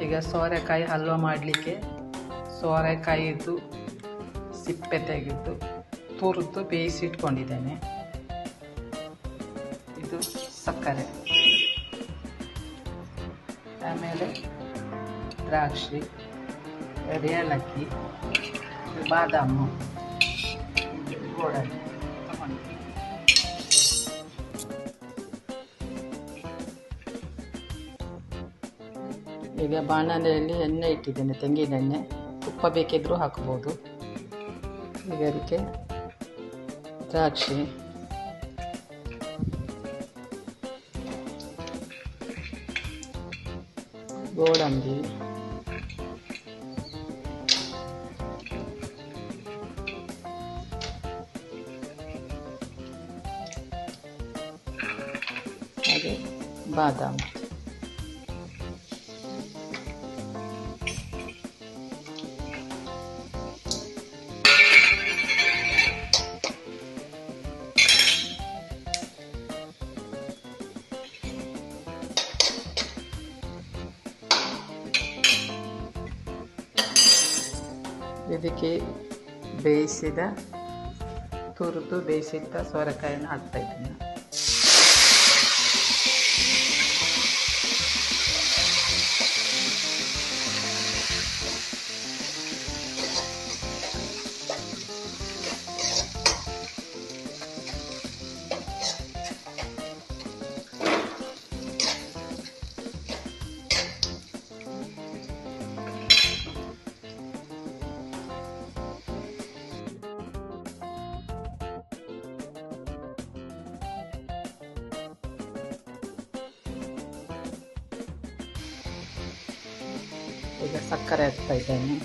ಈಗ ಸೋರೆಕಾಯಿ ಹಲ್ವ ಮಾಡಲಿಕ್ಕೆ ಸೋರೆಕಾಯಿದು ಸಿಪ್ಪೆ ತೆಗೆದು ತುರಿದು ಬೇಯಿಸಿಟ್ಕೊಂಡಿದ್ದೇನೆ. ಇದು ಸಕ್ಕರೆ, ಆಮೇಲೆ ದ್ರಾಕ್ಷಿ, ಏಲಕ್ಕಿ, ಬಾದಾಮು, ಗೋಡಂಬಿ ತಗೊಂಡಿದ್ದೀನಿ. ಈಗ ಬಾಣಲೆಯಲ್ಲಿ ಎಣ್ಣೆ ಇಟ್ಟಿದ್ದೇನೆ, ತೆಂಗಿನೆಣ್ಣೆ. ತುಪ್ಪ ಬೇಕಿದ್ರೂ ಹಾಕ್ಬೋದು. ಈಗ ಅದಕ್ಕೆ ದ್ರಾಕ್ಷಿ, ಗೋಡಂಬಿ, ಹಾಗೆ ಬಾದಾಮಿ. ಇದಕ್ಕೆ ತುರಿದು ಬೇಯಿಸಿದ ಸೋರೆಕಾಯಿನ ಹಾಕ್ತಾ ಇದ್ದೀನಿ. ಈಗ ಸಕ್ಕರೆ ಹಾಕ್ತಾ ಇದ್ದೇನೆ.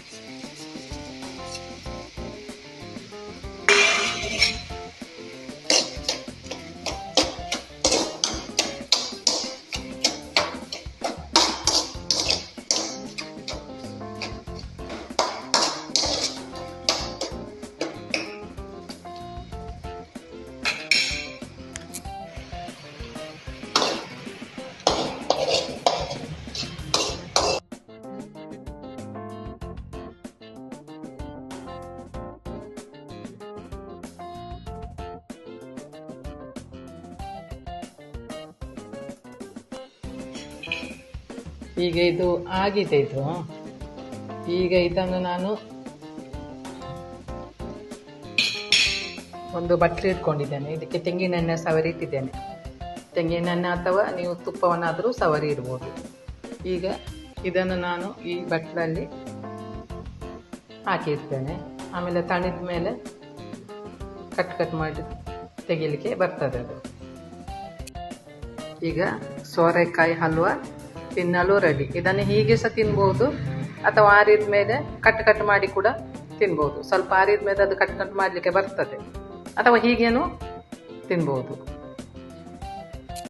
ಈಗ ಇದು ಆಗಿದೆ. ಈಗ ಇದನ್ನು ನಾನು ಒಂದು ಬಟ್ಲು ಇಟ್ಕೊಂಡಿದ್ದೇನೆ. ಇದಕ್ಕೆ ತೆಂಗಿನೆಣ್ಣೆ ಸವರಿ ಇಟ್ಟಿದ್ದೇನೆ. ತೆಂಗಿನೆಣ್ಣೆ ಅಥವಾ ನೀವು ತುಪ್ಪವನ್ನಾದರೂ ಸವರಿ ಇಡ್ಬೋದು. ಈಗ ಇದನ್ನು ನಾನು ಈ ಬಟ್ಲಲ್ಲಿ ಹಾಕಿರ್ತೇನೆ. ಆಮೇಲೆ ತಣಿದ ಮೇಲೆ ಕಟ್ ಮಾಡಿ ತೆಗಿಲಿಕ್ಕೆ ಬರ್ತದೆ ಅದು. ಈಗ ಸೋರೆಕಾಯಿ ಹಲ್ವ ತಿನ್ನಲು ರೆಡಿ. ಇದನ್ನು ಹೀಗೆ ಸಹ ತಿನ್ಬೋದು, ಅಥವಾ ಆರಿದ ಮೇಲೆ ಕಟ್ ಮಾಡಿ ಕೂಡ ತಿನ್ಬೋದು. ಸ್ವಲ್ಪ ಆರಿದ ಮೇಲೆ ಅದು ಕಟ್ ಮಾಡಲಿಕ್ಕೆ ಬರ್ತದೆ, ಅಥವಾ ಹೀಗೇನು ತಿನ್ಬೋದು.